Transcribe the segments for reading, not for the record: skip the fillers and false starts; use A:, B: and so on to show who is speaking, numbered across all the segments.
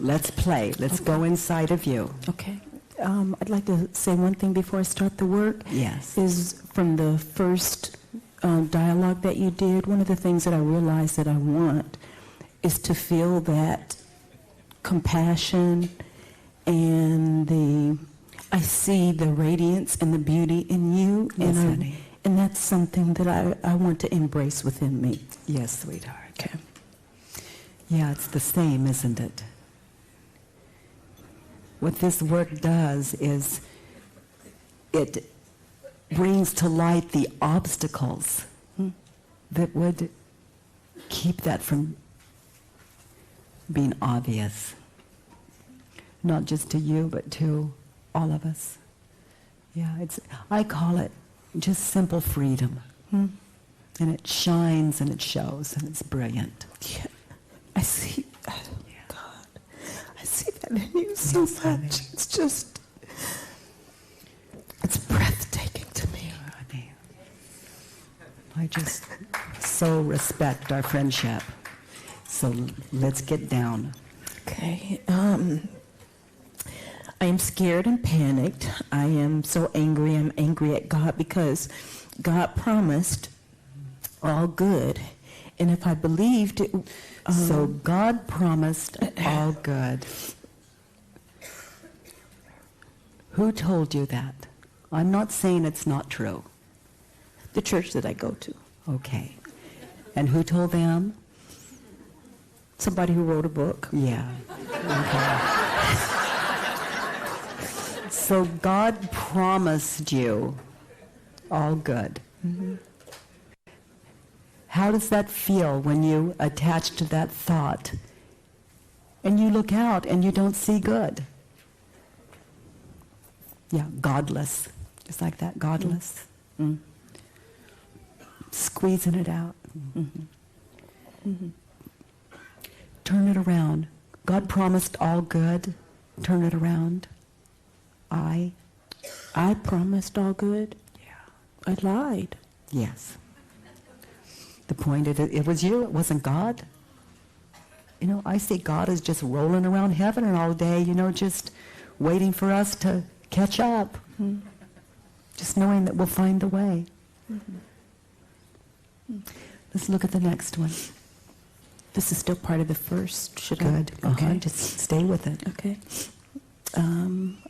A: Let's play. Let's go inside of you.
B: Okay. I'd like to say one thing before I start the work.
A: Yes.
B: Is from the first dialogue that you did, one of the things that I realized that I want is to feel that compassion and I see the radiance and the beauty in you.
A: Yes, honey.
B: And that's something that I want to embrace within me.
A: Yes, sweetheart.
B: Okay.
A: Yeah, it's the same, isn't it? What this work does is it brings to light the obstacles that would keep that from being obvious. Not just to you, but to all of us. Yeah, I call it just simple freedom. And it shines and it shows and it's brilliant.
B: Yeah, I see that. God, I see that in you so much. Honey. It's just, it's breathtaking to me.
A: Honey. I just so respect our friendship. So let's get down.
B: Okay. I am scared and panicked. I am so angry. I'm angry at God because God promised all good. And if I believed it...
A: so God promised all good. Who told you that? I'm not saying it's not true.
B: The church that I go to.
A: Okay. And who told them?
B: Somebody who wrote a book.
A: Yeah. Okay. So God promised you all good. Mm-hmm. How does that feel when you attach to that thought and you look out and you don't see good? Yeah, godless. Just like that, godless. Mm. Squeezing it out. Mm-hmm. Mm-hmm. Turn it around. God promised all good. Turn it around.
B: I promised all good?
A: Yeah.
B: I lied.
A: Yes. The point is, it was you, it wasn't God. You know, I see God as just rolling around heaven all day, you know, just waiting for us to catch up. Mm-hmm. Just knowing that we'll find the way. Mm-hmm. Let's look at the next one.
B: This is still part of the first. Should
A: Good.
B: I? Okay.
A: Just stay with it.
B: Okay.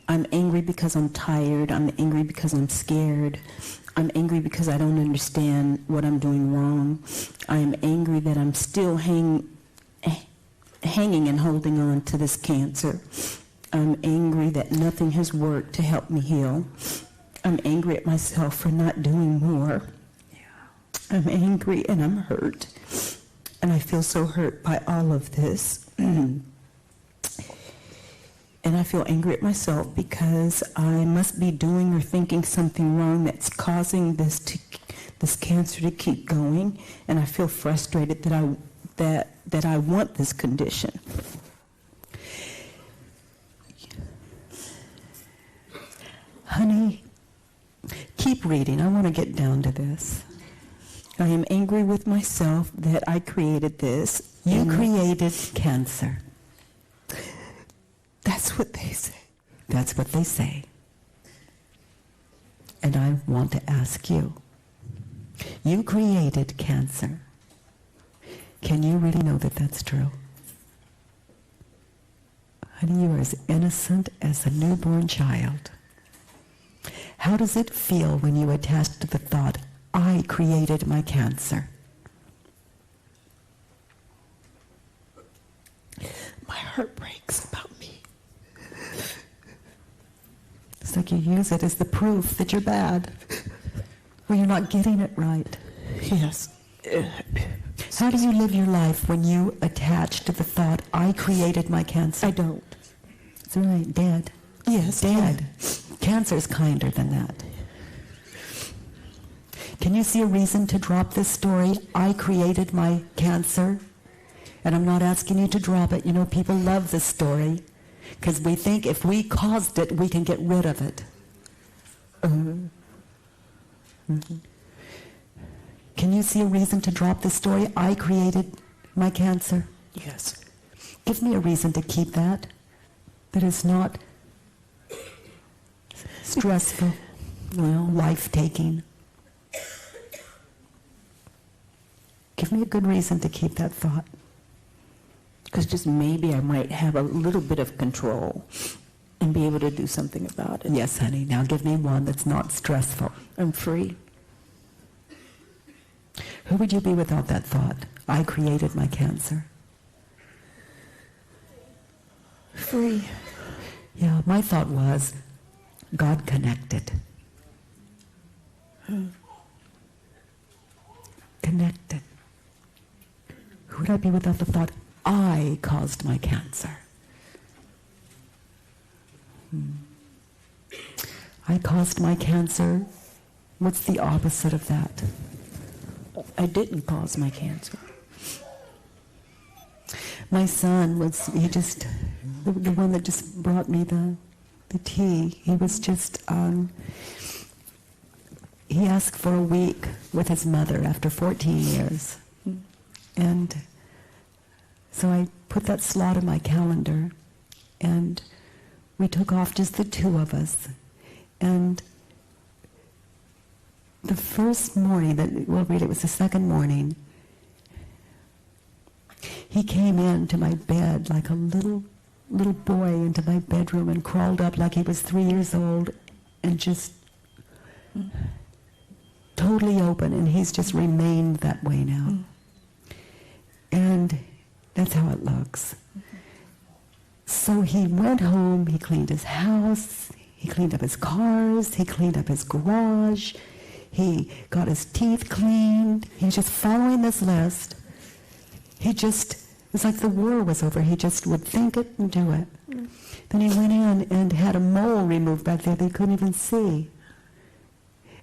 B: I'm angry because I'm tired. I'm angry because I'm scared. I'm angry because I don't understand what I'm doing wrong. I'm angry that I'm still hanging and holding on to this cancer. I'm angry that nothing has worked to help me heal. I'm angry at myself for not doing more. Yeah. I'm angry and I'm hurt. And I feel so hurt by all of this. And I feel angry at myself because I must be doing or thinking something wrong that's causing this cancer to keep going. And I feel frustrated that I want this condition. Honey, keep reading. I want to get down to this. I am angry with myself that I created this.
A: You created cancer.
B: That's what they say.
A: That's what they say. And I want to ask you, you created cancer. Can you really know that that's true? Honey, you are as innocent as a newborn child. How does it feel when you attach to the thought, I created my cancer?
B: My heart breaks about me.
A: It's like you use it as the proof that you're bad, or you're not getting it right.
B: Yes.
A: How do you live your life when you attach to the thought, I created my cancer?
B: I don't.
A: That's right, dead.
B: Yes.
A: Dead. Cancer is kinder than that. Can you see a reason to drop this story? I created my cancer. And I'm not asking you to drop it. You know, people love this story because we think if we caused it, we can get rid of it. Mm-hmm. Can you see a reason to drop this story? I created my cancer.
B: Yes.
A: Give me a reason to keep that is not stressful, life-taking. Give me a good reason to keep that thought.
B: Because just maybe I might have a little bit of control and be able to do something about it.
A: Yes, honey. Now give me one that's not stressful.
B: I'm free.
A: Who would you be without that thought? I created my cancer.
B: Free.
A: Yeah, my thought was, God connected. Connected. Who would I be without the thought, I caused my cancer? I caused my cancer. What's the opposite of that?
B: I didn't cause my cancer.
A: My son was, the one that just brought me the tea, he was just, he asked for a week with his mother after 14 years. And so I put that slot in my calendar, and we took off, just the two of us. And the first morning, it was the second morning, he came into my bed like a little boy into my bedroom and crawled up like he was 3 years old and just totally open, and he's just remained that way now. And that's how it looks. So he went home, he cleaned his house, he cleaned up his cars, he cleaned up his garage, he got his teeth cleaned, he's just following this list. It's like the war was over. He just would think it and do it. Then he went in and had a mole removed back there that he couldn't even see.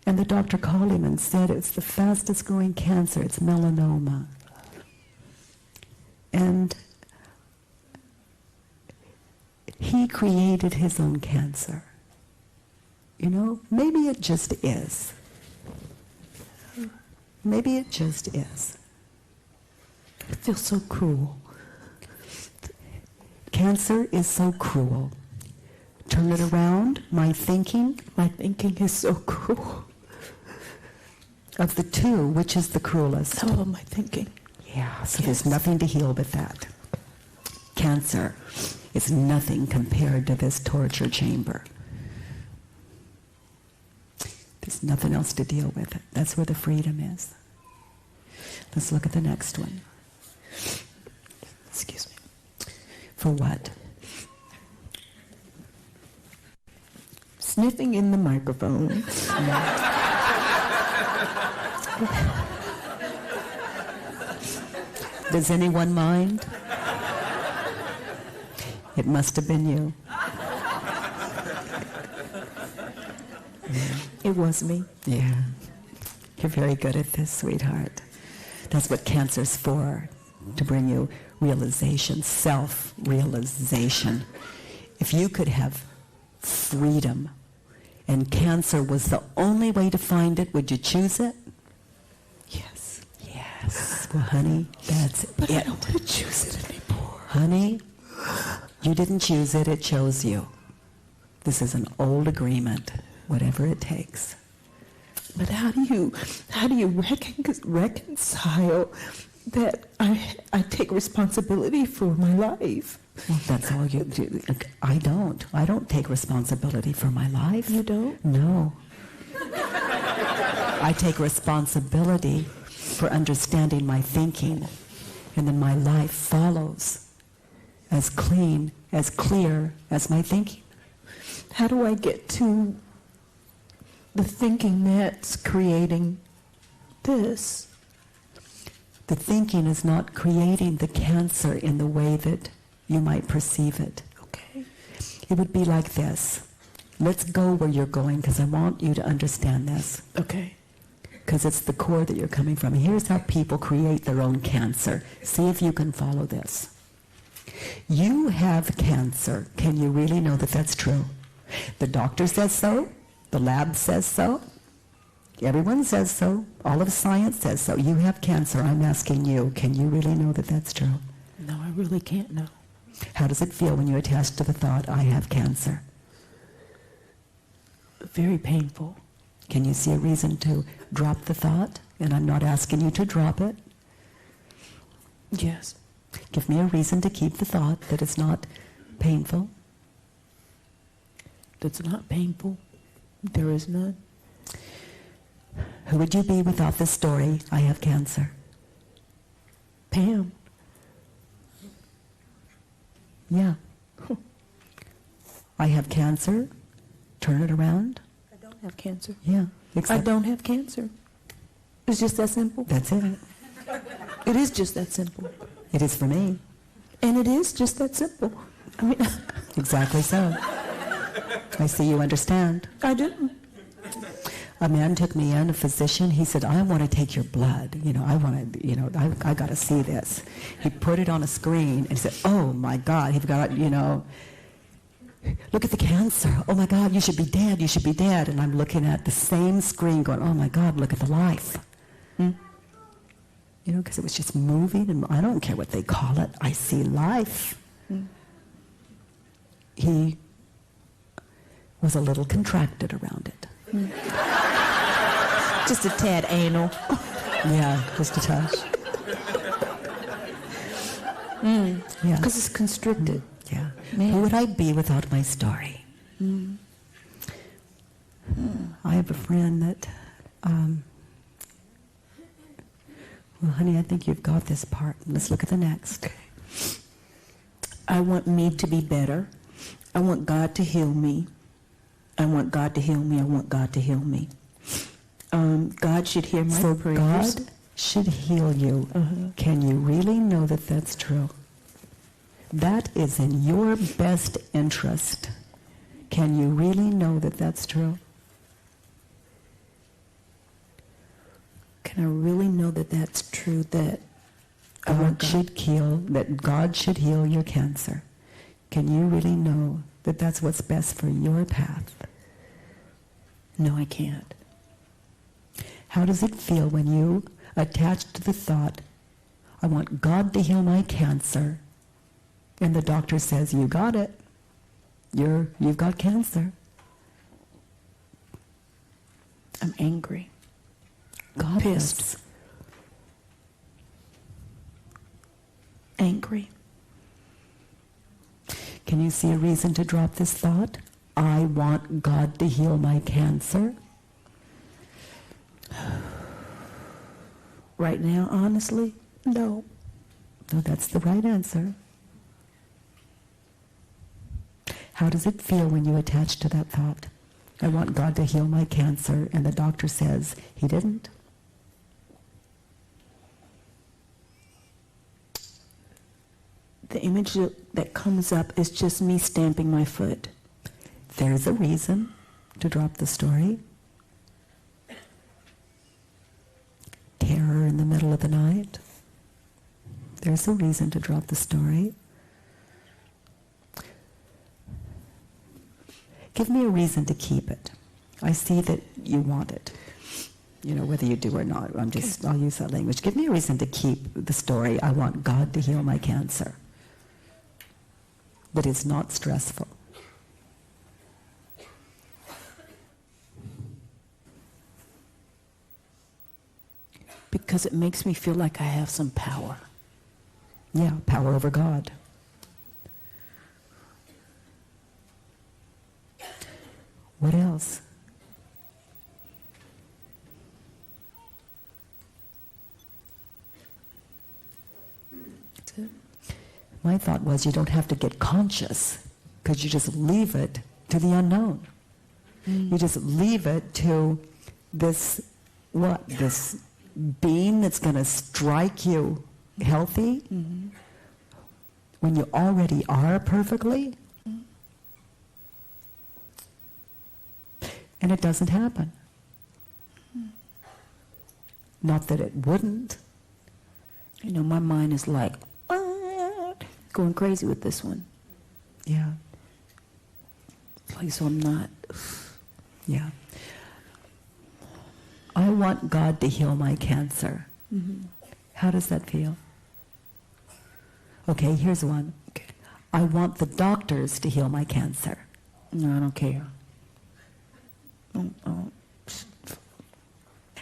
A: And the doctor called him and said, it's the fastest growing cancer. It's melanoma. And he created his own cancer. You know, maybe it just is. Maybe it just is.
B: It feels so cruel.
A: Cancer is so cruel. Turn it around. My thinking
B: is so cruel.
A: Of the two, which is the cruelest?
B: Oh, my thinking.
A: Yeah, so there's nothing to heal but that. Cancer is nothing compared to this torture chamber. There's nothing else to deal with it. That's where the freedom is. Let's look at the next one.
B: Excuse me.
A: For what?
B: Sniffing in the microphone.
A: Does anyone mind? It must have been you.
B: It was me.
A: Yeah. You're very good at this, sweetheart. That's what cancer's for, to bring you realization, self-realization. If you could have freedom and cancer was the only way to find it, would you choose it?
B: Yes.
A: Yes. Well, honey, that's
B: but
A: it.
B: I don't want to choose it anymore.
A: Honey, you didn't choose it, it chose you. This is an old agreement, whatever it takes.
B: But how do you reconcile that I take responsibility for my life?
A: Well, that's all you do. I don't take responsibility for my life.
B: You don't?
A: No. I take responsibility for understanding my thinking, and then my life follows as clean, as clear as my thinking.
B: How do I get to the thinking that's creating this?
A: The thinking is not creating the cancer in the way that you might perceive it.
B: Okay.
A: It would be like this. Let's go where you're going, because I want you to understand this.
B: Okay.
A: Because it's the core that you're coming from. Here's how people create their own cancer. See if you can follow this. You have cancer. Can you really know that that's true? The doctor says so. The lab says so. Everyone says so. All of science says so. You have cancer. I'm asking you, can you really know that that's true?
B: No, I really can't know.
A: How does it feel when you attach to the thought, I have cancer?
B: Very painful.
A: Can you see a reason to drop the thought? And I'm not asking you to drop it.
B: Yes.
A: Give me a reason to keep the thought that it's not painful.
B: That's not painful. There is none.
A: Who would you be without the story, I have cancer?
B: Pam.
A: Yeah. I have cancer. Turn it around.
B: I don't have cancer.
A: Yeah.
B: I don't have cancer. It's just that simple.
A: That's it.
B: It is just that simple.
A: It is for me.
B: And it is just that simple. I mean,
A: Exactly so. I see you understand.
B: I do.
A: A man took me in, a physician. He said, I want to take your blood. I got to see this. He put it on a screen and said, oh my God, he's got, look at the cancer. Oh my God, you should be dead. You should be dead. And I'm looking at the same screen going, oh my God, look at the life. Because it was just moving, and I don't care what they call it. I see life. He was a little contracted around it.
B: Just a tad anal.
A: Yeah, just a touch. Yeah.
B: Because it's constricted.
A: Yeah.
B: Man.
A: Who would I be without my story? I have a friend that, well, honey, I think you've got this part. Let's look at the next.
B: I want me to be better. I want God to heal me. I want God to heal me. I want God to heal me. God should hear my
A: So
B: prayers.
A: God should heal you. Can you really know that that's true? That is in your best interest. Can you really know that that's true?
B: Can I really know that that's true, that
A: God should heal your cancer. Can you really know that that's what's best for your path?
B: No, I can't.
A: How does it feel when you attach to the thought, I want God to heal my cancer, and the doctor says, you got it. You've got cancer.
B: I'm angry.
A: God
B: Pissed.
A: is.
B: Angry.
A: Can you see a reason to drop this thought? I want God to heal my cancer.
B: Right now, honestly, no.
A: No, that's the right answer. How does it feel when you attach to that thought? I want God to heal my cancer, and the doctor says he didn't.
B: The image that comes up is just me stamping my foot.
A: There's a reason to drop the story. Terror in the middle of the night. There's a reason to drop the story. Give me a reason to keep it. I see that you want it. Whether you do or not. I'll use that language. Give me a reason to keep the story. I want God to heal my cancer. That is not stressful.
B: Because it makes me feel like I have some power.
A: Yeah, power over God. What else?
B: That's it.
A: My thought was you don't have to get conscious because you just leave it to the unknown. You just leave it to this being that's going to strike you healthy when you already are perfectly. And it doesn't happen. Not that it wouldn't.
B: My mind is like, going crazy with this one.
A: Yeah.
B: Like, so I'm not.
A: Yeah. I want God to heal my cancer. How does that feel? Okay, here's one.
B: Okay.
A: I want the doctors to heal my cancer.
B: No, I don't care.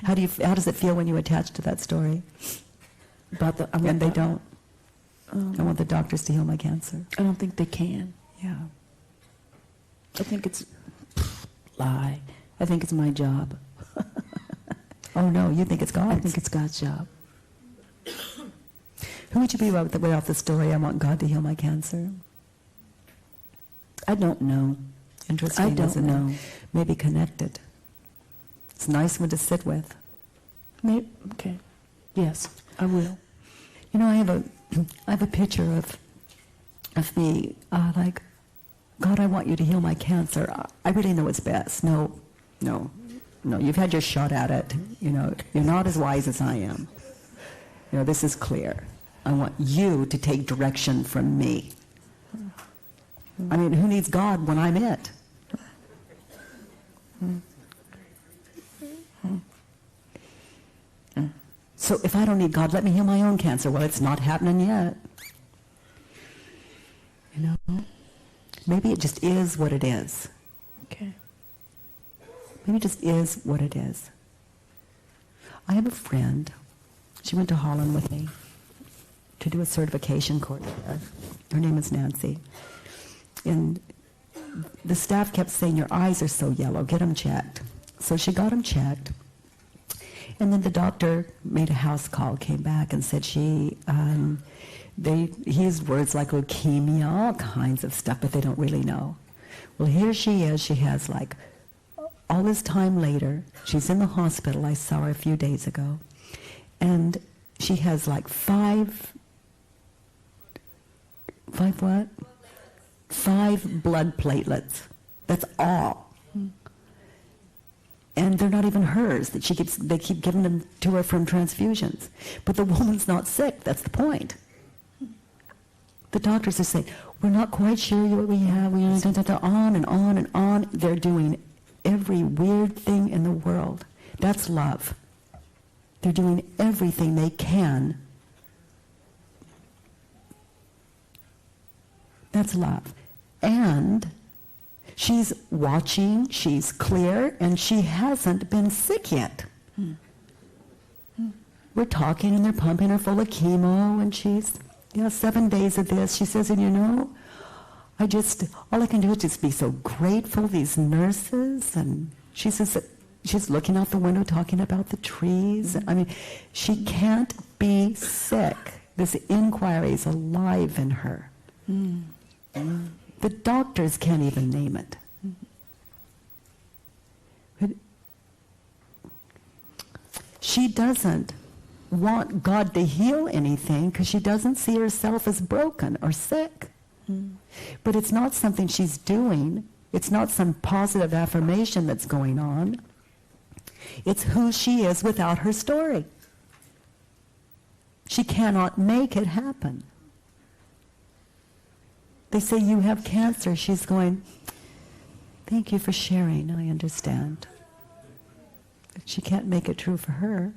A: How does it feel when you attach to that story? And they don't. I want the doctors to heal my cancer.
B: I don't think they can.
A: Yeah.
B: I think it's lie. I think it's my job.
A: Oh no, you think it's God's?
B: I think it's God's job.
A: Who would you be without the story, I want God to heal my cancer?
B: I don't know.
A: Interesting,
B: I don't
A: isn't it?
B: know.
A: Maybe connected. It's a nice one to sit with.
B: Maybe, okay. Yes, I will.
A: You know, I have a picture of me, like, God, I want you to heal my cancer. I really know what's best. No, you've had your shot at it. You know, you're not as wise as I am. You know, this is clear. I want you to take direction from me. I mean, who needs God when I'm it? So if I don't need God, let me heal my own cancer. Well, it's not happening yet. You know? Maybe it just is what it is.
B: Okay.
A: Maybe it just is what it is. I have a friend. She went to Holland with me to do a certification course there. Her name is Nancy. And the staff kept saying, your eyes are so yellow, get them checked. So she got them checked. And then the doctor made a house call, came back and said he used words like leukemia, all kinds of stuff, but they don't really know. Well, here she is. She has like all this time later. She's in the hospital. I saw her a few days ago. And she has like five blood platelets. That's all. And they're not even hers. They keep giving them to her from transfusions. But the woman's not sick. That's the point. The doctors are saying, we're not quite sure what we have. On and on and on. They're doing every weird thing in the world. That's love. They're doing everything they can. That's love. And she's watching, she's clear, and she hasn't been sick yet. We're talking, and they're pumping her full of chemo, and she's, 7 days of this. She says, and all I can do is just be so grateful, these nurses, and she says that she's looking out the window talking about the trees. I mean, she can't be sick. This inquiry is alive in her. The doctors can't even name it. But she doesn't want God to heal anything because she doesn't see herself as broken or sick. But it's not something she's doing. It's not some positive affirmation that's going on. It's who she is without her story. She cannot make it happen. They say, you have cancer. She's going, thank you for sharing. I understand. But she can't make it true for her.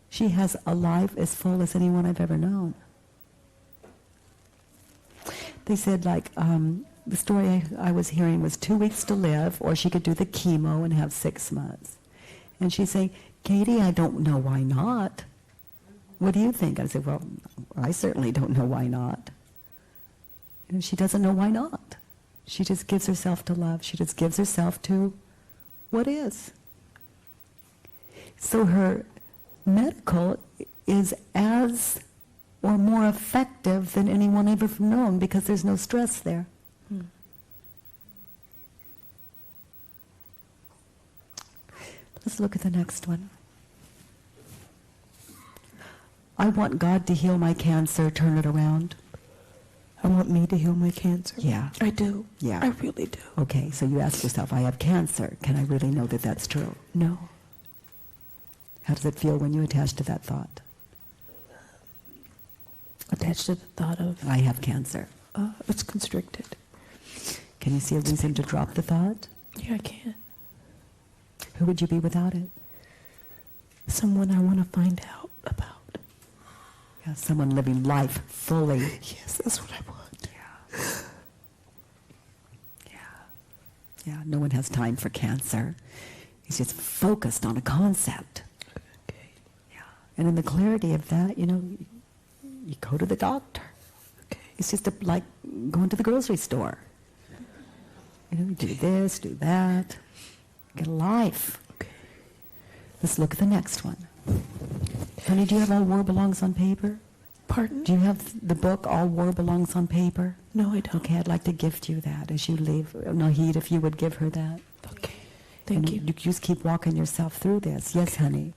A: She has a life as full as anyone I've ever known. They said, like, the story I was hearing was 2 weeks to live, or she could do the chemo and have 6 months. And she's saying, Katie, I don't know why not. What do you think? I said, well, I certainly don't know why not. And she doesn't know why not. She just gives herself to love. She just gives herself to what is. So her medical is as or more effective than anyone ever known because there's no stress there. Let's look at the next one. I want God to heal my cancer, turn it around.
B: I want me to heal my cancer.
A: Yeah.
B: I do.
A: Yeah.
B: I really do.
A: Okay, so you ask yourself, I have cancer. Can I really know that that's true?
B: No.
A: How does it feel when you attach to that thought?
B: Attached to the thought of...
A: I have cancer.
B: It's constricted.
A: Can you see a reason to drop the thought?
B: Yeah, I can.
A: Who would you be without it?
B: Someone I want to find out about.
A: Yeah, someone living life fully.
B: Yes, that's what I want.
A: Yeah. Yeah, no one has time for cancer. He's just focused on a concept.
B: Okay.
A: Yeah. And in the clarity of that, you go to the doctor.
B: Okay.
A: It's just like going to the grocery store. Do this, do that. Get a life.
B: Okay.
A: Let's look at the next one. Honey, do you have All War Belongs on Paper?
B: Pardon?
A: Do you have the book All War Belongs on Paper?
B: No, I don't.
A: Okay, I'd like to gift you that as you leave. Nahid, if you would give her that.
B: Okay. Thank you.
A: You just keep walking yourself through this. Yes, honey.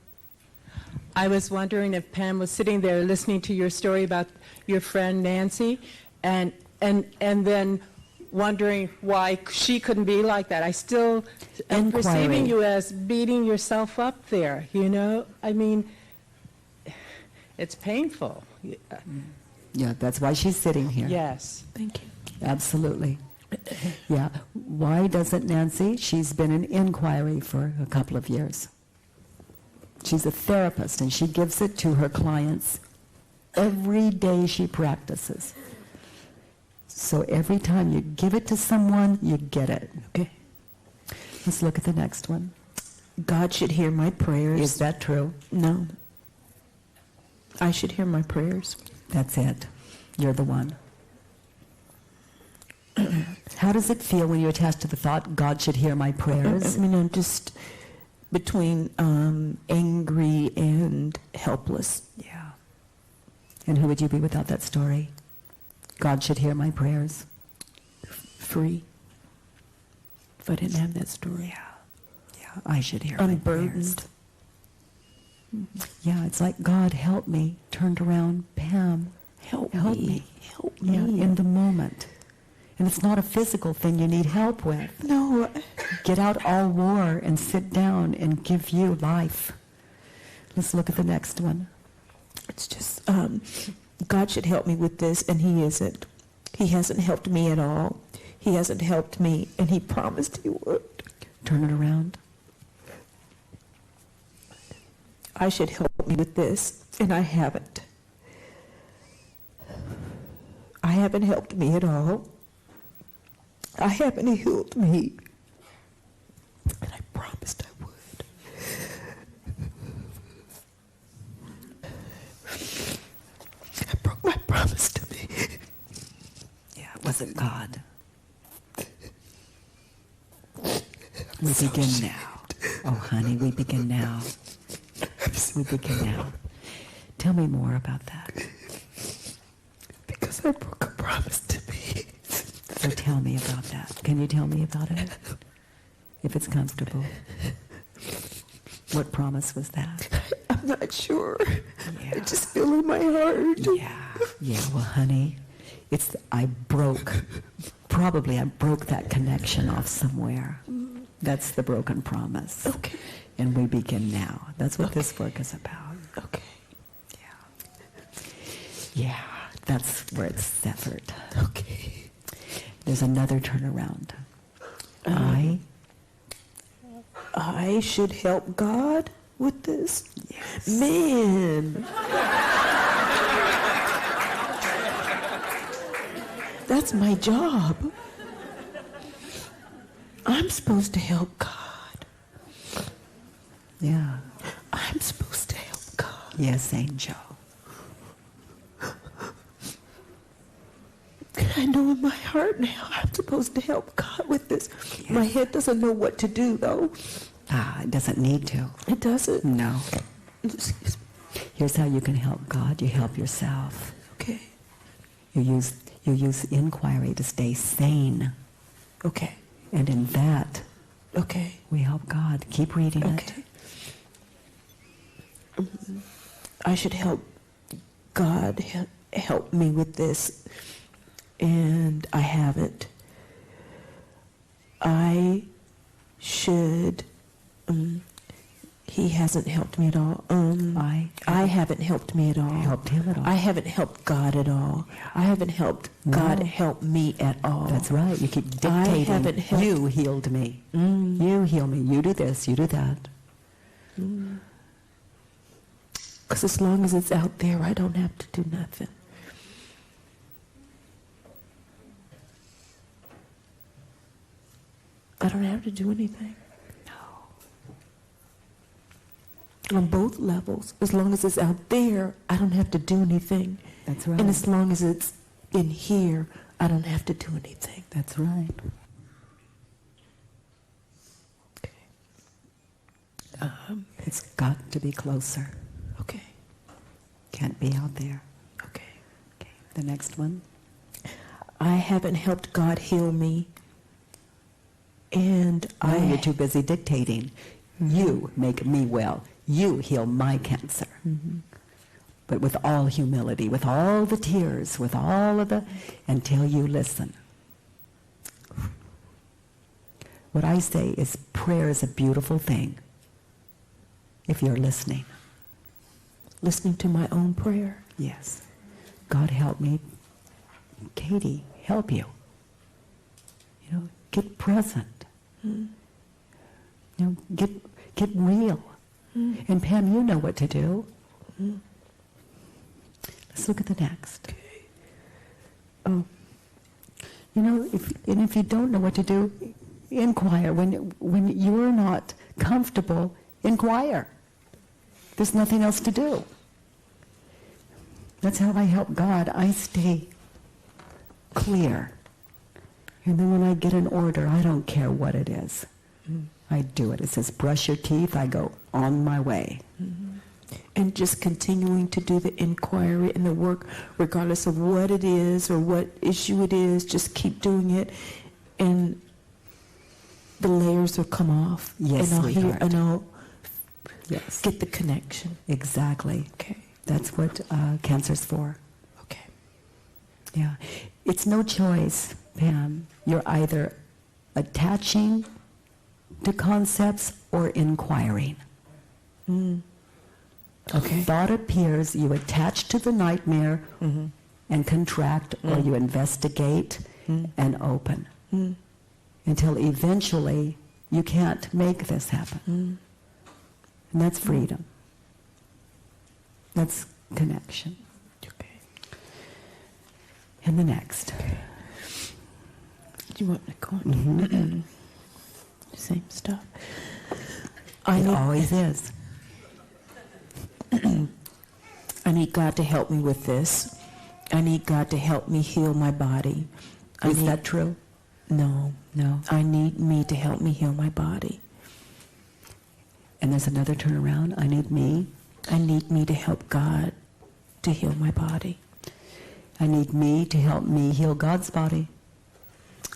C: I was wondering if Pam was sitting there listening to your story about your friend Nancy, and then wondering why she couldn't be like that. I still am perceiving you as beating yourself up there, I mean, it's painful.
A: Yeah, that's why she's sitting here.
C: Yes.
B: Thank you.
A: Absolutely. Yeah. Why doesn't Nancy? She's been in inquiry for a couple of years. She's a therapist, and she gives it to her clients every day she practices. So every time you give it to someone, you get it.
B: Okay.
A: Let's look at the next one.
B: God should hear my prayers.
A: Is that true?
B: No. I should hear my prayers.
A: That's it. You're the one. How does it feel when you attach to the thought, God should hear my prayers?
B: I mean, I'm just between angry and helpless.
A: Yeah. And who would you be without that story? God should hear my prayers.
B: Free. If I didn't have that story.
A: Yeah, I should hear my prayers.
B: Unburdened.
A: Yeah, it's like, God, help me. Turned around, Pam, help me.
B: Help me.
A: Yeah, in the moment. And it's not a physical thing you need help with.
B: No.
A: Get out all war and sit down and give you life. Let's look at the next one.
B: It's just, God should help me with this, and he isn't. He hasn't helped me at all. He hasn't helped me, and he promised he would.
A: Turn it around.
B: I should help me with this, and I haven't. I haven't helped me at all. I haven't healed me. And I promised I would. I broke my promise to me.
A: Yeah, it wasn't God. We begin now. Oh, honey, we begin now. We begin now. Tell me more about that.
B: Because I broke a promise to me.
A: So tell me about that. Can you tell me about it? If it's comfortable. What promise was that?
B: I'm not sure.
A: Yeah.
B: I just feel in my heart.
A: Yeah, well, honey, I broke that connection off somewhere. That's the broken promise.
B: Okay.
A: And we begin now. That's what this work is about.
B: Okay.
A: Yeah, that's where it's severed.
B: Okay.
A: There's another turnaround.
B: I should help God with this?
A: Yes.
B: Man. That's my job. I'm supposed to help God.
A: Yeah.
B: I'm supposed to help God.
A: Yes, angel.
B: I know in my heart now I'm supposed to help God with this.
A: Yes.
B: My head doesn't know what to do, though.
A: It doesn't need to.
B: It doesn't?
A: No.
B: Excuse me.
A: Here's how you can help God. You help yourself.
B: Okay.
A: You use inquiry to stay sane.
B: Okay.
A: And in that,
B: Okay.
A: we help God. Keep reading
B: Okay. I should help God help me with this, and I haven't. I should. He hasn't helped me at all. I haven't helped me at all.
A: Helped him at all.
B: I haven't helped God at all. I haven't helped God help me at all.
A: That's right. You keep
B: I
A: dictating.
B: haven't helped.
A: You healed me. You heal me. You do this. You do that.
B: Because as long as it's out there, I don't have to do nothing. I don't have to do anything.
A: No.
B: On both levels. As long as it's out there, I don't have to do anything.
A: That's right.
B: And as long as it's in here, I don't have to do anything.
A: That's right.
B: Okay.
A: It's got to be closer.
B: Okay.
A: Can't be out there.
B: Okay.
A: Okay. The next one.
B: I haven't helped God heal me. And
A: You're too busy dictating. You make me well. You heal my cancer. But with all humility, with all the tears, with all of the, until you listen. What I say is prayer is a beautiful thing if you're listening.
B: Listening to my own prayer.
A: Yes. God help me. Katie, help you. You know, get present. You know, get real. And Pam, you know what to do. Let's look at the next. Oh, you know, if you don't know what to do, inquire. When you're not comfortable, inquire. There's nothing else to do. That's how I help God. I stay clear. And then when I get an order, I don't care what it is. I do it. It says, brush your teeth. I go on my way.
B: And just continuing to do the inquiry and the work, regardless of what it is or what issue it is, just keep doing it. And the layers will come off.
A: Yes,
B: and I'll hear,
A: sweetheart.
B: and I'll
A: Yes.
B: get the connection.
A: Exactly.
B: Okay.
A: That's what cancer's for.
B: Okay.
A: Yeah. It's no choice, Pam. You're either attaching to concepts or inquiring. A
B: Okay.
A: thought appears, you attach to the nightmare and contract, or you investigate and open. Until eventually you can't make this happen. And that's freedom. That's connection.
B: Okay.
A: And the next.
B: Do you want me to go on? Same stuff.
A: It always is.
B: I need God to help me with this. I need God to help me heal my body.
A: Is that true?
B: No.
A: No.
B: I need me to help me heal my body.
A: And there's another turnaround. I need me.
B: I need me to help God to heal my body.
A: I need me to help me heal God's body.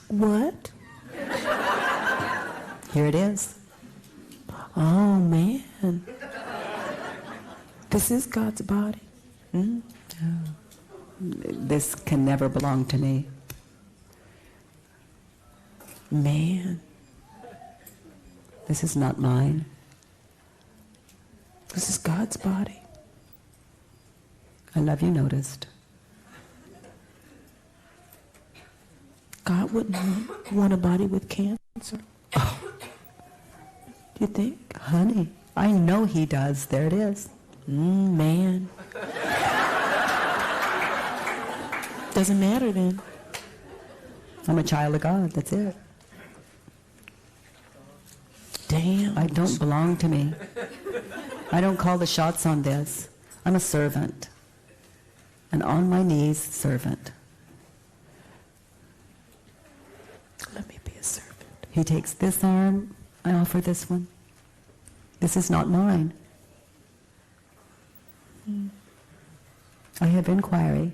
B: What?
A: Here it is.
B: Oh, man. This is God's body.
A: This can never belong to me.
B: Man.
A: This is not mine.
B: This is God's body.
A: I love you noticed.
B: God wouldn't want a body with cancer.
A: Oh.
B: You think?
A: Honey, I know he does. There it is.
B: Man. Doesn't matter then.
A: I'm a child of God. That's it.
B: Damn.
A: I don't belong to me. I don't call the shots on this. I'm a servant. An on my knees servant.
B: Let me be a servant.
A: He takes this arm. I offer this one. This is not mine. I have inquiry.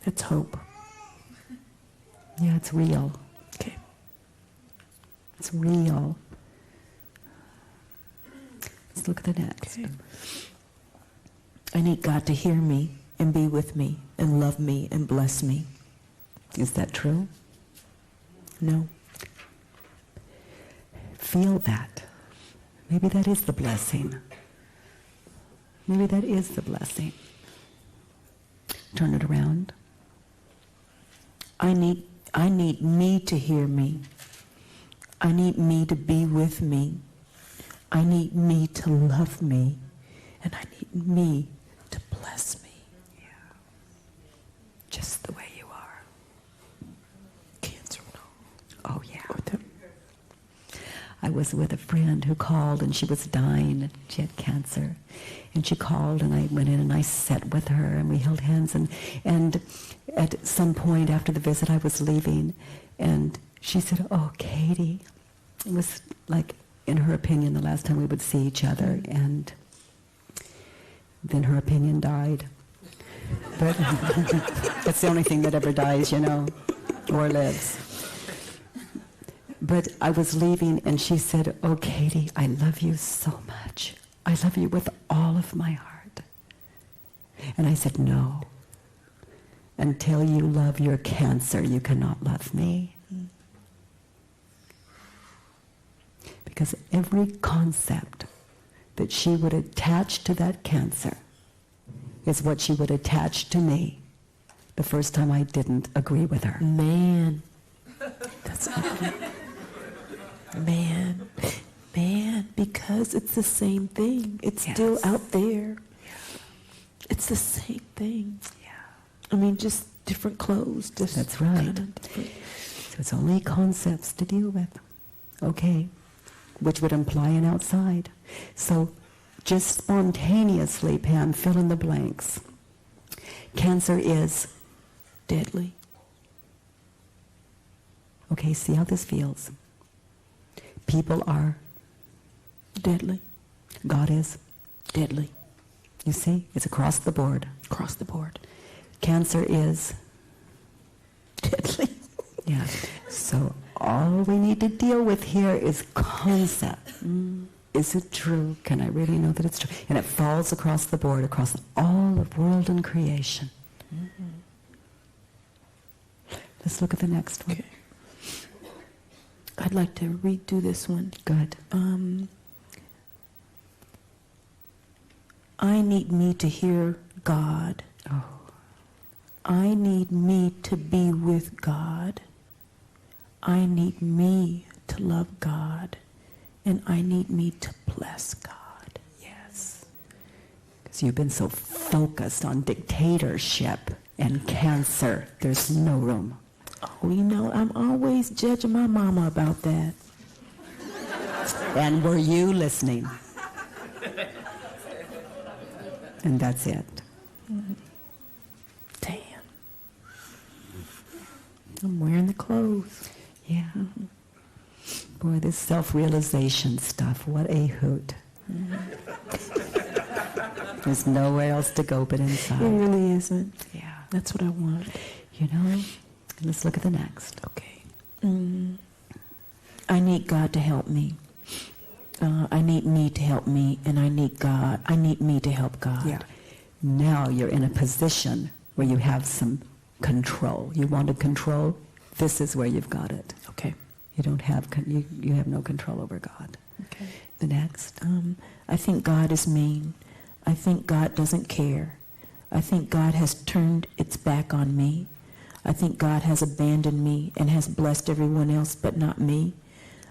B: That's hope.
A: Yeah, it's real.
B: Okay.
A: It's real. Let's look at the next.
B: Okay. I need God to hear me and be with me and love me and bless me.
A: Is that true?
B: No.
A: Feel that. Maybe that is the blessing. Maybe that is the blessing. Turn it around.
B: I need me to hear me. I need me to be with me. I need me to love me. And I need me to bless me.
A: Yeah. Just the way you are. was with a friend who called, and she was dying. She had cancer. And she called, and I went in and I sat with her, and we held hands. And at some point after the visit, I was leaving, and she said, "Oh, Katie." It was like, in her opinion, the last time we would see each other. And then her opinion died. But that's the only thing that ever dies, you know, or lives. But I was leaving, and she said, "Oh, Katie, I love you so much. I love you with all of my heart." And I said, "No. Until you love your cancer, you cannot love me." Because every concept that she would attach to that cancer is what she would attach to me the first time I didn't agree with her.
B: Man, that's man, because it's the same thing. It's still out there. It's the same thing.
A: Yeah.
B: I mean, just different clothes. Just
A: That's right.
B: kinda different.
A: So it's only concepts to deal with. Okay. Which would imply an outside. So just spontaneously, Pam, fill in the blanks. Cancer is
B: Deadly.
A: Okay, see how this feels. People are
B: Deadly.
A: God is.
B: Deadly.
A: You see? It's across the board.
B: Across the board.
A: Cancer is
B: Deadly.
A: Yeah. So all we need to deal with here is concept. Is it true? Can I really know that it's true? And it falls across the board, across all of world and creation. Let's look at the next one.
B: Okay. I'd like to redo this one.
A: Good.
B: I need me to hear God.
A: Oh.
B: I need me to be with God. I need me to love God. And I need me to bless God.
A: Yes. Because you've been so focused on dictatorship and cancer. There's no room.
B: Oh, you know, I'm always judging my mama about that.
A: And were you listening? And that's it.
B: Damn. I'm wearing the clothes.
A: Yeah. Boy, this self-realization stuff, what a hoot. There's nowhere else to go but inside.
B: It really isn't.
A: Yeah.
B: That's what I want.
A: You know, let's look at the next.
B: Okay. I need God to help me. I need me to help me, and I need God. I need me to help God.
A: Yeah. Now you're in a position where you have some control. You want to control? This is where you've got it.
B: Okay.
A: You don't have you have no control over God.
B: Okay.
A: The next.
B: I think God is mean. I think God doesn't care. I think God has turned its back on me. I think God has abandoned me and has blessed everyone else but not me.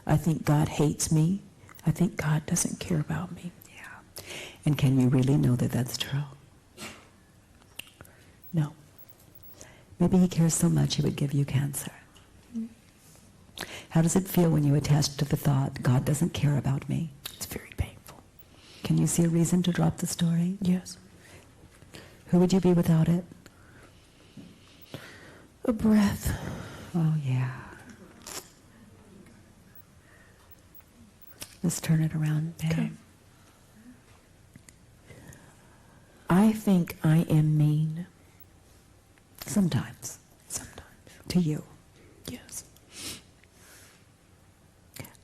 B: I think God hates me. I think God doesn't care about me.
A: Yeah. And can you really know that that's true?
B: No.
A: Maybe he cares so much he would give you cancer. How does it feel when you attach to the thought, God doesn't care about me?
B: It's very painful.
A: Can you see a reason to drop the story?
B: Yes.
A: Who would you be without it?
B: A breath.
A: Oh, yeah. Let's turn it around, Pam.
B: Okay. I think I am mean.
A: Sometimes.
B: Sometimes.
A: To you.
B: Yes.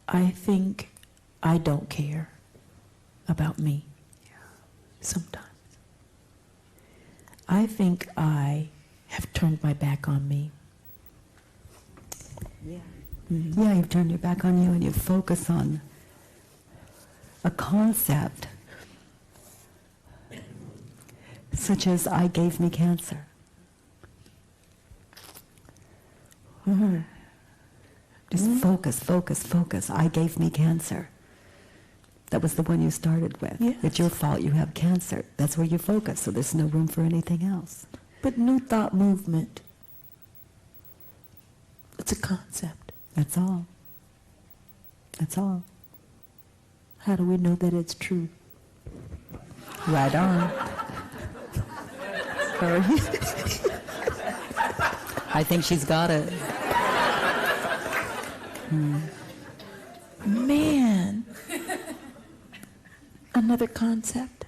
B: I think I don't care about me. Sometimes. I think I have turned my back on me.
A: Yeah. Yeah, you've turned your back on you and you focus on a concept such as I gave me cancer. Just focus. I gave me cancer. That was the one you started with.
B: Yes.
A: It's your fault you have cancer. That's where you focus, so there's no room for anything else.
B: But new thought movement. It's a concept.
A: That's all. That's all.
B: How do we know that it's true?
A: Right on. I think she's got it.
B: Man, another concept.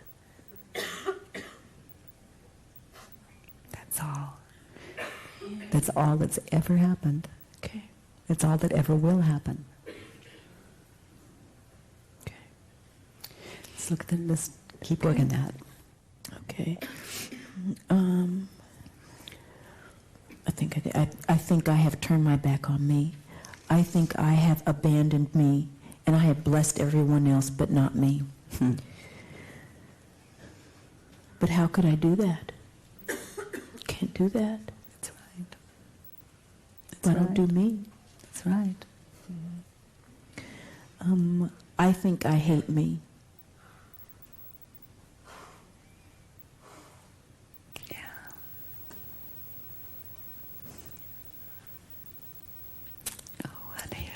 A: That's all. That's all that's ever happened.
B: Okay.
A: That's all that ever will happen.
B: Okay.
A: Let's look at them. Let's keep working that.
B: Okay. I think I have turned my back on me. I think I have abandoned me, and I have blessed everyone else but not me. But how could I do that? Can't do that.
A: That's right.
B: If I don't do me.
A: That's right.
B: I think I hate me.
A: Yeah. Oh, honey.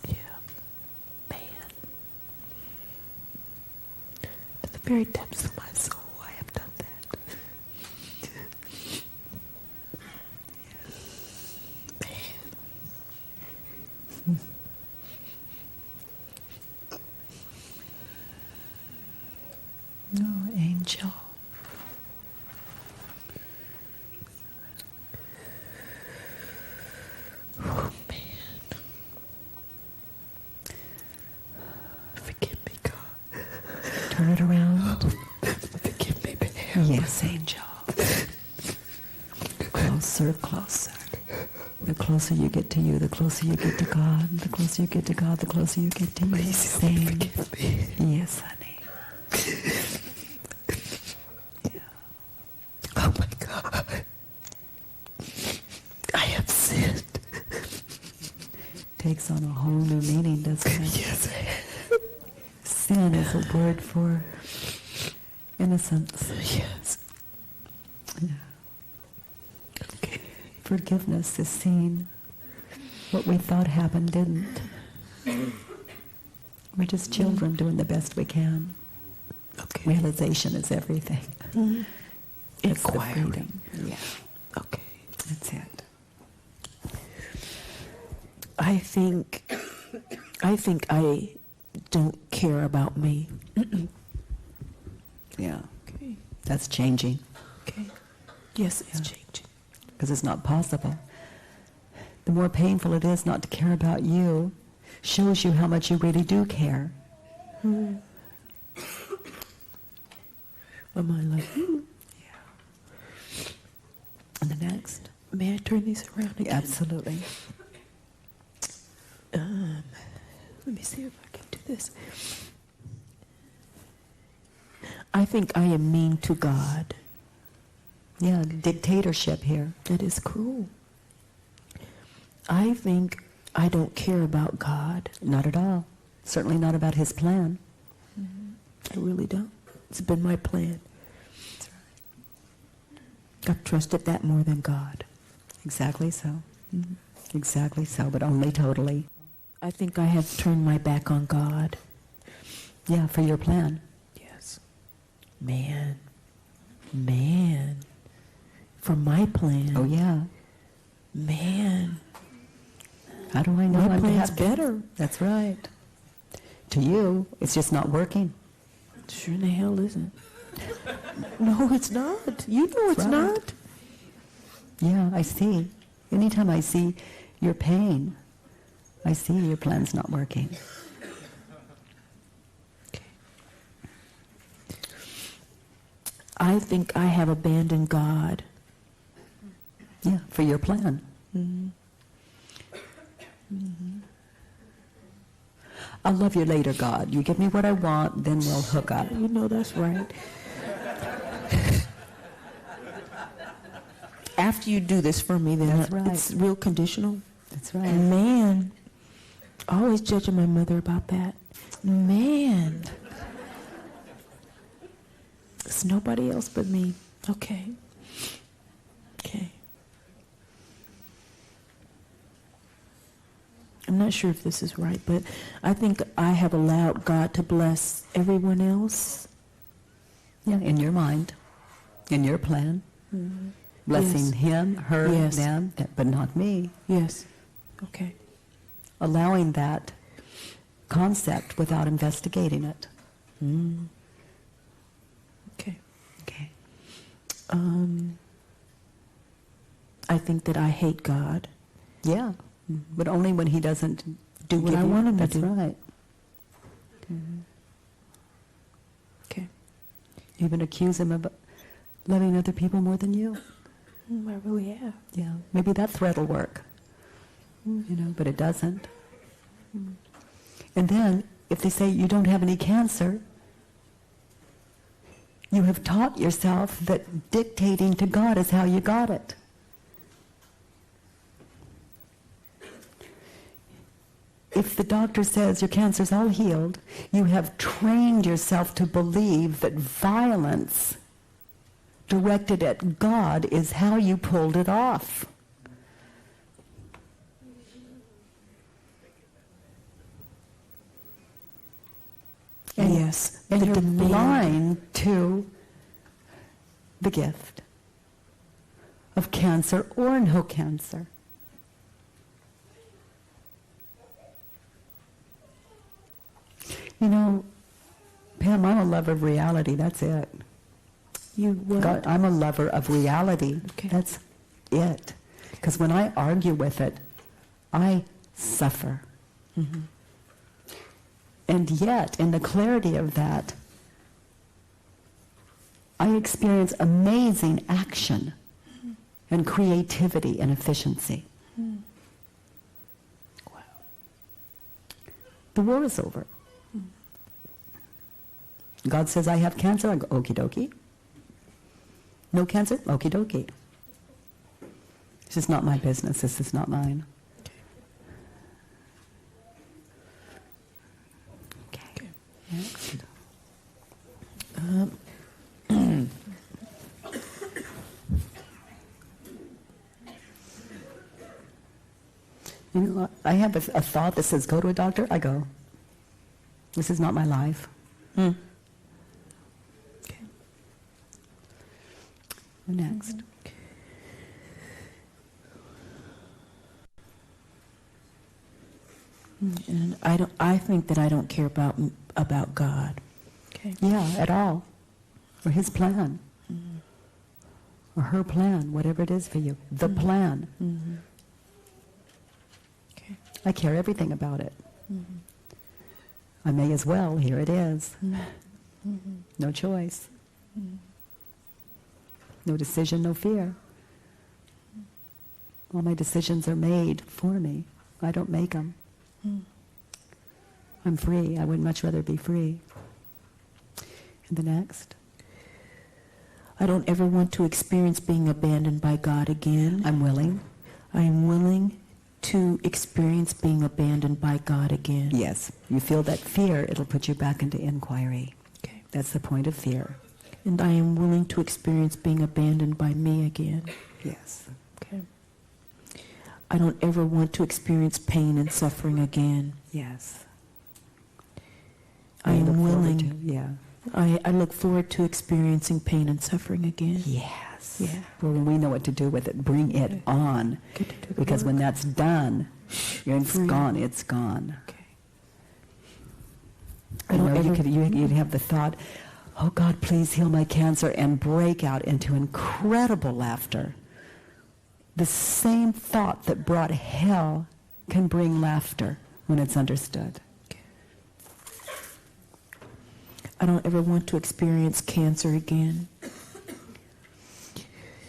B: Yeah. Man. To the very depths of my soul, I have done that.
A: Oh, angel.
B: Oh, man. Forgive me, God.
A: Turn it around.
B: Forgive me, baby.
A: Yes, angel. Closer, closer. The closer you get to you, the closer you get to God. The closer you get to God, the closer you get to you.
B: Please help me, forgive me.
A: Yes, honey.
B: Oh, my God. I have sinned.
A: Takes on a whole new meaning, doesn't it?
B: Yes, I have.
A: Sin is a word for innocence.
B: Yes.
A: Yeah.
B: Okay.
A: Forgiveness is seeing what we thought happened didn't. We're just children doing the best we can.
B: Okay.
A: Realization is everything. It's the
B: Inquiring.
A: freedom. Yeah,
B: Okay.
A: that's it.
B: I think I don't care about me.
A: Yeah,
B: Okay.
A: that's changing
B: Okay. Yes, it's
A: Yeah.
B: changing.
A: because it's not possible. The more painful it is not to care about you, shows you how much you really do care.
B: Am I like,
A: And the next?
B: may I turn these around again?
A: Absolutely.
B: Let me see if I can do this. I think I am mean to God.
A: Yeah, dictatorship here.
B: That is cruel. I think I don't care about God.
A: Not at all. Certainly not about his plan.
B: I really don't. It's been my plan. I've trusted that more than God.
A: Exactly so. Exactly so, but only totally.
B: I think I have turned my back on God.
A: Yeah, for your plan.
B: Yes. Man. For my plan.
A: Oh, yeah.
B: Man.
A: How do I know
B: My
A: I'm
B: plan's
A: happy?
B: better.
A: That's right. To you, it's just not working.
B: Sure in the hell isn't. No, it's not. You know it's
A: Right.
B: not.
A: Yeah, I see. Anytime I see your pain, I see your plan's not working.
B: I think I have abandoned God.
A: Yeah, for your plan. I'll love you later, God. You give me what I want, then we'll hook up.
B: You know that's right. After you do this for me, then
A: That's right.
B: it's real conditional.
A: That's right.
B: Man, always judging my mother about that. Man, it's nobody else but me. Okay. I'm not sure if this is right, but I think I have allowed God to bless everyone else.
A: Yeah, in your mind, in your plan. Blessing
B: Yes.
A: him, her,
B: Yes.
A: them, but not me.
B: Yes. Okay.
A: Allowing that concept without investigating it.
B: Okay.
A: Okay.
B: I think that I hate God.
A: Yeah, but only when he doesn't
B: Do what
A: give
B: I
A: you-
B: want him to
A: That's
B: do.
A: right.
B: Okay.
A: Even accuse him of loving other people more than you.
B: I really have.
A: Yeah, maybe that threat will work. But it doesn't. And then, if they say you don't have any cancer, you have taught yourself that dictating to God is how you got it. If the doctor says your cancer's all healed, you have trained yourself to believe that violence directed at God is how you pulled it off. And,
B: Yes.
A: and
B: the
A: you're
B: demand.
A: blind to the gift of cancer or no cancer. Pam, I'm a lover of reality. That's it.
B: You what?
A: God, I'm a lover of reality.
B: Okay.
A: That's it. Because when I argue with it, I suffer. And yet, in the clarity of that, I experience amazing action and creativity and efficiency.
B: Wow.
A: The war is over. God says, I have cancer. I go, okie dokie. No cancer? Okie dokie. This is not my business. This is not mine. Okay. Next. I have a thought that says, go to a doctor. I go. This is not my life.
B: Okay.
A: Next.
B: And I think that I don't care about God. Okay.
A: Yeah, at all. Or his plan. Or her plan, whatever it is for you. The plan.
B: Okay.
A: I care everything about it. I may as well. Here it is. No choice. No decision, no fear. All my decisions are made for me. I don't make them. I'm free. I would much rather be free. And the next.
B: I don't ever want to experience being abandoned by God again.
A: I'm willing.
B: I am willing to experience being abandoned by God again.
A: Yes. You feel that fear, it'll put you back into inquiry.
B: Okay.
A: That's the point of fear.
B: And I am willing to experience being abandoned by me again.
A: Yes.
B: Okay. I don't ever want to experience pain and suffering again.
A: Yes.
B: I
A: look
B: am
A: forward
B: willing.
A: to- yeah.
B: I look forward to experiencing pain and suffering again.
A: Yes.
B: Yeah.
A: Well, when we know what to do with it, bring it on.
B: Get to do the
A: Because when
B: work.
A: that's done, it's
B: Free.
A: gone. It's gone.
B: Okay.
A: You know, you'd have the thought, oh God, please heal my cancer, and break out into incredible laughter. The same thought that brought hell can bring laughter when it's understood.
B: I don't ever want to experience cancer again.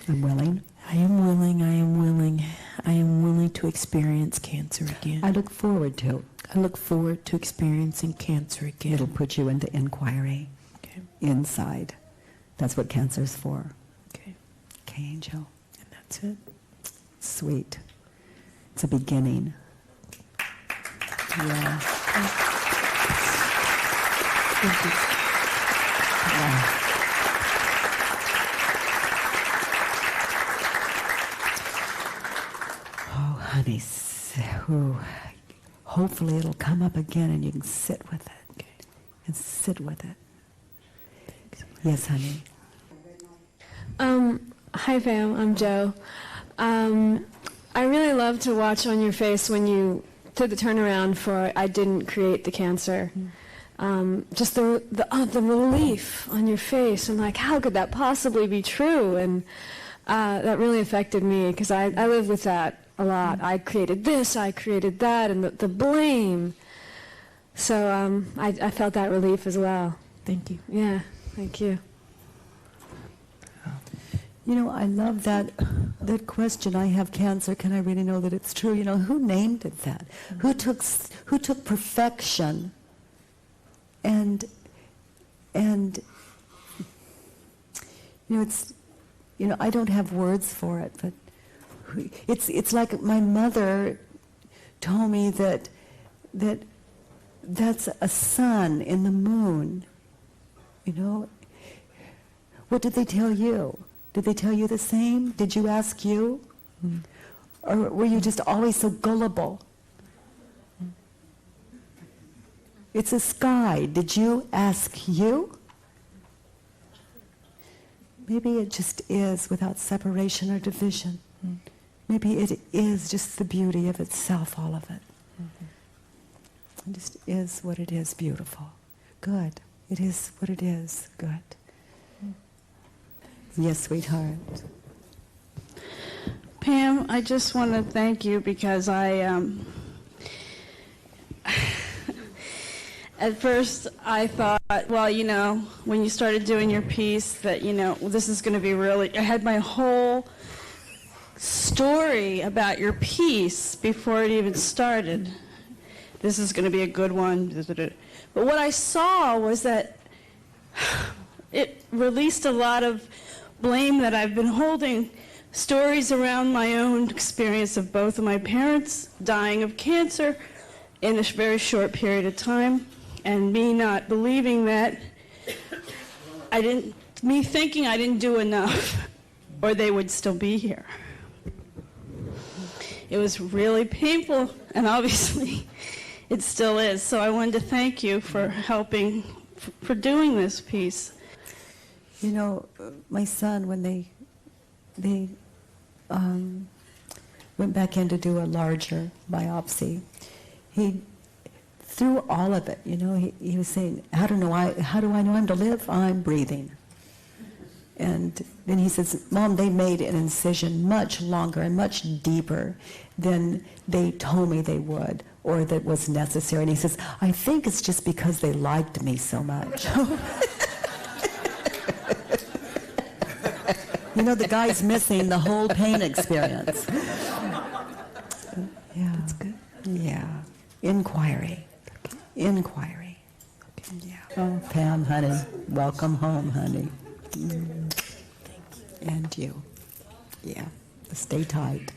A: I'm willing.
B: I am willing, I am willing, I am willing to experience cancer again.
A: I look forward to.
B: I look forward to experiencing cancer again.
A: It'll put you into inquiry
B: Okay.
A: inside. That's what cancer's for.
B: Okay.
A: Okay, Angel.
B: And that's it.
A: Sweet. It's a beginning. Yeah.
B: Thank you.
A: Yeah. Oh, honey. hopefully it'll come up again and you can sit with it. And sit with it. Yes, honey.
D: Hi, Pam. I'm Joe. I really love to watch on your face when you did the turnaround for I didn't create the cancer. Just the relief on your face. I'm like, how could that possibly be true? And that really affected me because I live with that a lot. I created this, I created that, and the blame. So I felt that relief as well.
B: Thank you.
D: Yeah, thank you.
A: You know, I love that question, I have cancer, can I really know that it's true? You know, who named it that? Who took perfection and you know, it's, you know, I don't have words for it, but it's like my mother told me that that's a sun in the moon. You know, what did they tell you? Did they tell you the same? Did you ask you? Or were you just always so gullible? It's a sky. Did you ask you? Maybe it just is without separation or division. Maybe it is just the beauty of itself, all of it. It just is what it is, beautiful. Good. It is what it is, good. Yes, sweetheart.
E: Pam, I just want to thank you because I, at first I thought, well, you know, when you started doing your piece that, you know, well, this is going to be really, I had my whole story about your piece before it even started. This is going to be a good one. But what I saw was that it released a lot of blame that I've been holding, stories around my own experience of both of my parents dying of cancer in a very short period of time, and me not believing that me thinking I didn't do enough or they would still be here. It was really painful, and obviously it still is. So I wanted to thank you for helping, for doing this piece.
A: You know, my son, when they went back in to do a larger biopsy, he, through all of it, you know, he was saying, how do I know I'm to live? I'm breathing. And then he says, Mom, they made an incision much longer and much deeper than they told me they would or that was necessary. And he says, I think it's just because they liked me so much. You know, the guy's missing the whole pain experience. Yeah. That's good. Yeah. Inquiry. Inquiry. Yeah. Oh, Pam, honey, welcome home, honey. And you. Yeah. Stay tight.